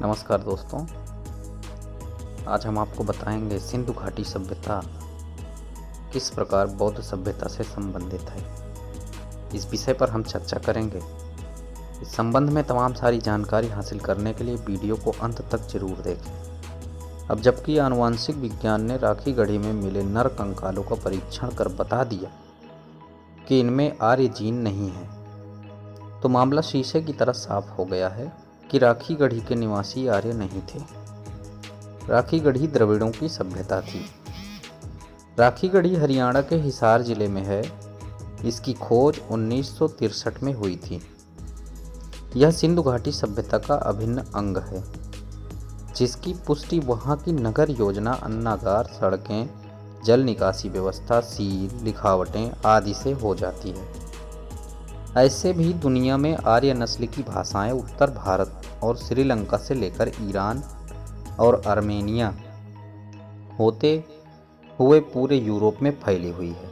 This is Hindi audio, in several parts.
नमस्कार दोस्तों, आज हम आपको बताएंगे सिंधु घाटी सभ्यता किस प्रकार बौद्ध सभ्यता से संबंधित है। इस विषय पर हम चर्चा करेंगे। इस संबंध में तमाम सारी जानकारी हासिल करने के लिए वीडियो को अंत तक जरूर देखें। अब जबकि आनुवंशिक विज्ञान ने राखी गढ़ी में मिले नर कंकालों का परीक्षण कर बता दिया कि इनमें आर्य जीन नहीं है, तो मामला शीशे की तरह साफ हो गया है कि राखी गढ़ी के निवासी आर्य नहीं थे। राखी गढ़ी द्रविड़ों की सभ्यता थी। राखी गढ़ी हरियाणा के हिसार जिले में है। इसकी खोज 1963 में हुई थी। यह सिंधु घाटी सभ्यता का अभिन्न अंग है, जिसकी पुष्टि वहाँ की नगर योजना, अन्नागार, सड़कें, जल निकासी व्यवस्था, सील, लिखावटें आदि से हो जाती है। ऐसे भी दुनिया में आर्य नस्ल की भाषाएं उत्तर भारत और श्रीलंका से लेकर ईरान और आर्मेनिया होते हुए पूरे यूरोप में फैली हुई है,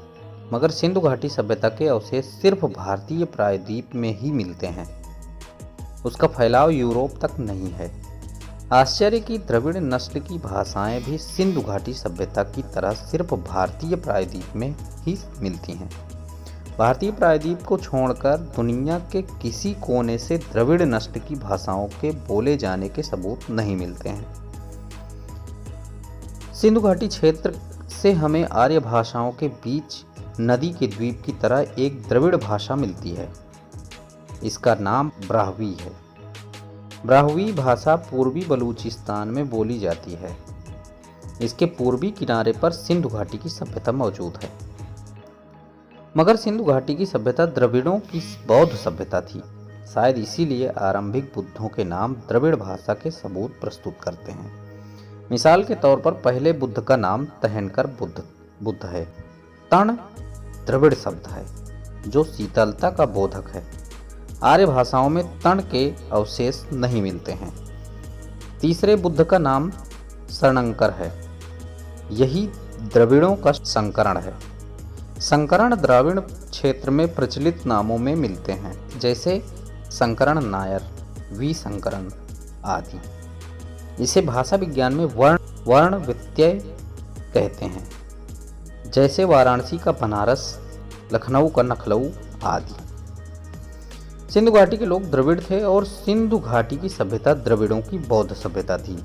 मगर सिंधु घाटी सभ्यता के अवशेष सिर्फ भारतीय प्रायद्वीप में ही मिलते हैं। उसका फैलाव यूरोप तक नहीं है। आश्चर्य की द्रविड़ नस्ल की भाषाएं भी सिंधु घाटी सभ्यता की तरह सिर्फ भारतीय प्रायद्वीप में ही मिलती हैं। भारतीय प्रायद्वीप को छोड़कर दुनिया के किसी कोने से द्रविड़ नस्ल की भाषाओं के बोले जाने के सबूत नहीं मिलते हैं। सिंधु घाटी क्षेत्र से हमें आर्य भाषाओं के बीच नदी के द्वीप की तरह एक द्रविड़ भाषा मिलती है। इसका नाम ब्राह्वी है। ब्राह्वी भाषा पूर्वी बलूचिस्तान में बोली जाती है। इसके पूर्वी किनारे पर सिंधु घाटी की सभ्यता मौजूद है, मगर सिंधु घाटी की सभ्यता द्रविड़ों की बौद्ध सभ्यता थी। शायद इसीलिए आरंभिक बुद्धों के नाम द्रविड़ भाषा के सबूत प्रस्तुत करते हैं। मिसाल के तौर पर पहले बुद्ध का नाम तहनकर बुद्ध है। तण द्रविड़ शब्द है जो शीतलता का बोधक है। आर्य भाषाओं में तण के अवशेष नहीं मिलते हैं। तीसरे बुद्ध का नाम शरणंकर है। यही द्रविड़ों का संकरण है। संकरण द्राविड़ क्षेत्र में प्रचलित नामों में मिलते हैं, जैसे संकरण नायर, वी संकरण आदि। इसे भाषा विज्ञान में वर्ण व्यत्यय कहते हैं, जैसे वाराणसी का बनारस, लखनऊ का नखलऊ आदि। सिंधु घाटी के लोग द्रविड़ थे और सिंधु घाटी की सभ्यता द्रविड़ों की बौद्ध सभ्यता थी।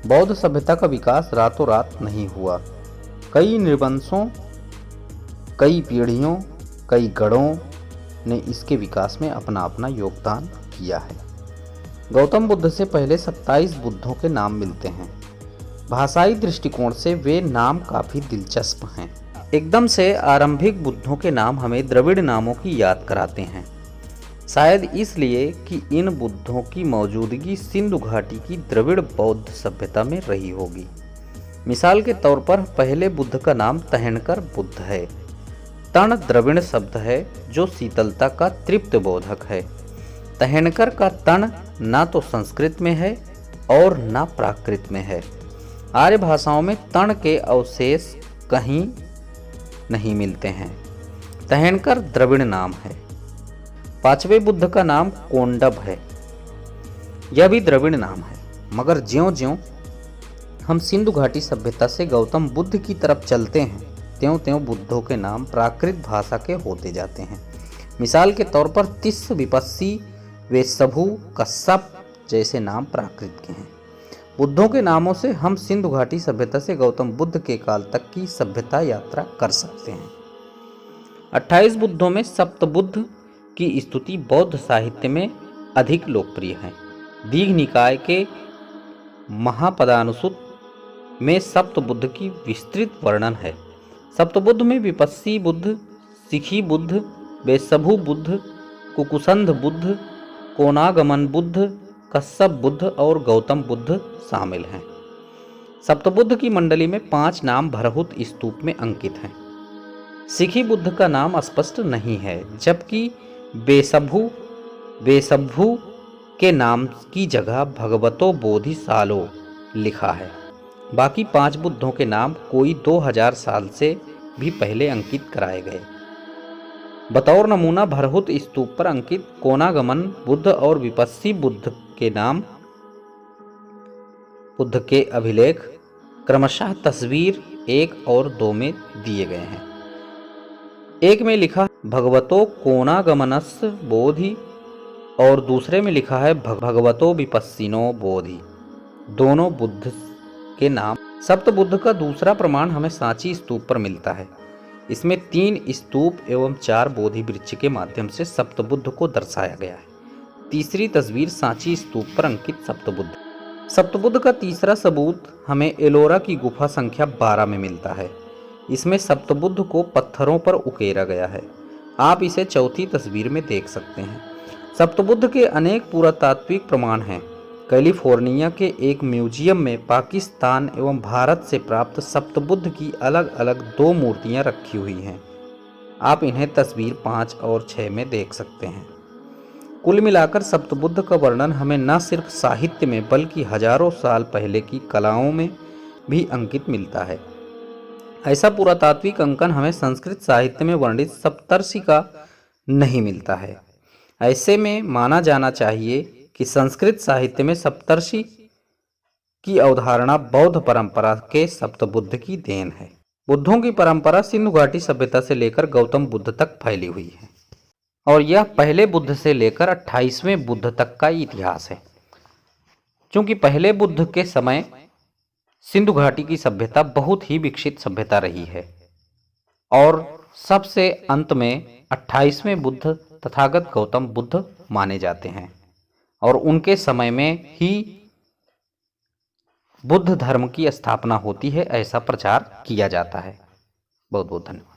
बौद्ध सभ्यता का विकास रातों रात नहीं हुआ। कई निर्वंशों, कई पीढ़ियों, कई गढ़ों ने इसके विकास में अपना अपना योगदान किया है। गौतम बुद्ध से पहले 27 बुद्धों के नाम मिलते हैं। भाषाई दृष्टिकोण से वे नाम काफी दिलचस्प हैं। एकदम से आरंभिक बुद्धों के नाम हमें द्रविड़ नामों की याद कराते हैं, शायद इसलिए कि इन बुद्धों की मौजूदगी सिंधु घाटी की द्रविड़ बौद्ध सभ्यता में रही होगी। मिसाल के तौर पर पहले बुद्ध का नाम तहनकर बुद्ध है। तण द्रविड़ शब्द है जो शीतलता का तृप्त बोधक है। तहनकर का तण ना तो संस्कृत में है और ना प्राकृत में है। आर्य भाषाओं में तण के अवशेष कहीं नहीं मिलते हैं। तहनकर द्रविड़ नाम है। पांचवें बुद्ध का नाम कोंडव है। यह भी द्रविड़ नाम है, मगर ज्यों-ज्यों हम सिंधु घाटी सभ्यता से गौतम बुद्ध की तरफ चलते हैं, त्यों-त्यों बुद्धों के नाम प्राकृत भाषा के होते जाते हैं। मिसाल के तौर पर तिस्स, विपस्सी, वेशभु, कश्यप जैसे नाम प्राकृत के हैं। बुद्धों के नामों से हम सिंधु घाटी सभ्यता से गौतम बुद्ध के काल तक की सभ्यता यात्रा कर सकते हैं। 28 बुद्धों में सप्तबुद्ध की स्तुति बौद्ध साहित्य में अधिक लोकप्रिय है। दीघ निकाय के महापदानुसूत में सप्तबुद्ध की विस्तृत वर्णन है। सप्तबुद्ध में विपस्सी बुद्ध, सिखी बुद्ध, वेशभु बुद्ध, कुकुसंध बुद्ध, कोनागमन बुद्ध, कश्यप बुद्ध और गौतम बुद्ध शामिल हैं। सप्तबुद्ध की मंडली में 5 नाम भरहुत स्तूप में अंकित हैं। सिखी बुद्ध का नाम स्पष्ट नहीं है, जबकि वेशभु के नाम की जगह भगवतो बोधिसालो लिखा है। बाकी 5 बुद्धों के नाम कोई 2000 साल से भी पहले अंकित कराए गए। बतौर नमूना भरहुत स्तूप पर अंकित कोनागमन बुद्ध और विपस्सी बुद्ध के नाम बुद्ध के अभिलेख क्रमशः तस्वीर 1 और 2 में दिए गए हैं। एक में लिखा भगवतो कोनागमनस् बोधि और दूसरे में लिखा है भगवतो विपस्सिनो बोधि। दोनों बुद्ध के नाम। सप्त बुद्ध का दूसरा प्रमाण हमें सांची स्तूप पर मिलता है। इसमें 3 स्तूप एवं 4 बोधि वृक्ष के माध्यम से सप्त बुद्ध को दर्शाया गया है। तीसरी तस्वीर सांची स्तूप पर अंकित सप्तबुद्ध। सप्तबुद्ध का तीसरा सबूत हमें एलोरा की गुफा संख्या 12 में मिलता है। इसमें सप्तबुद्ध को पत्थरों पर उकेरा गया है। आप इसे चौथी तस्वीर में देख सकते हैं। सप्तबुद्ध के अनेक पुरातात्विक प्रमाण हैं। कैलिफोर्निया के एक म्यूजियम में पाकिस्तान एवं भारत से प्राप्त सप्तबुद्ध की अलग अलग 2 मूर्तियां रखी हुई हैं। आप इन्हें तस्वीर 5 और 6 में देख सकते हैं। कुल मिलाकर सप्तबुद्ध का वर्णन हमें न सिर्फ साहित्य में बल्कि हजारों साल पहले की कलाओं में भी अंकित मिलता है। ऐसा पुरातात्विक अंकन हमें संस्कृत साहित्य में वर्णित सप्तर्षि का नहीं मिलता है। ऐसे में माना जाना चाहिए कि संस्कृत साहित्य में सप्तर्षि की अवधारणा बौद्ध परंपरा के सप्तबुद्ध की देन है। बुद्धों की परंपरा सिंधु घाटी सभ्यता से लेकर गौतम बुद्ध तक फैली हुई है और यह पहले बुद्ध से लेकर 28वें बुद्ध तक का इतिहास है। क्योंकि पहले बुद्ध के समय सिंधु घाटी की सभ्यता बहुत ही विकसित सभ्यता रही है और सबसे अंत में 28वें बुद्ध तथागत गौतम बुद्ध माने जाते हैं और उनके समय में ही बुद्ध धर्म की स्थापना होती है, ऐसा प्रचार किया जाता है। बहुत बहुत धन्यवाद।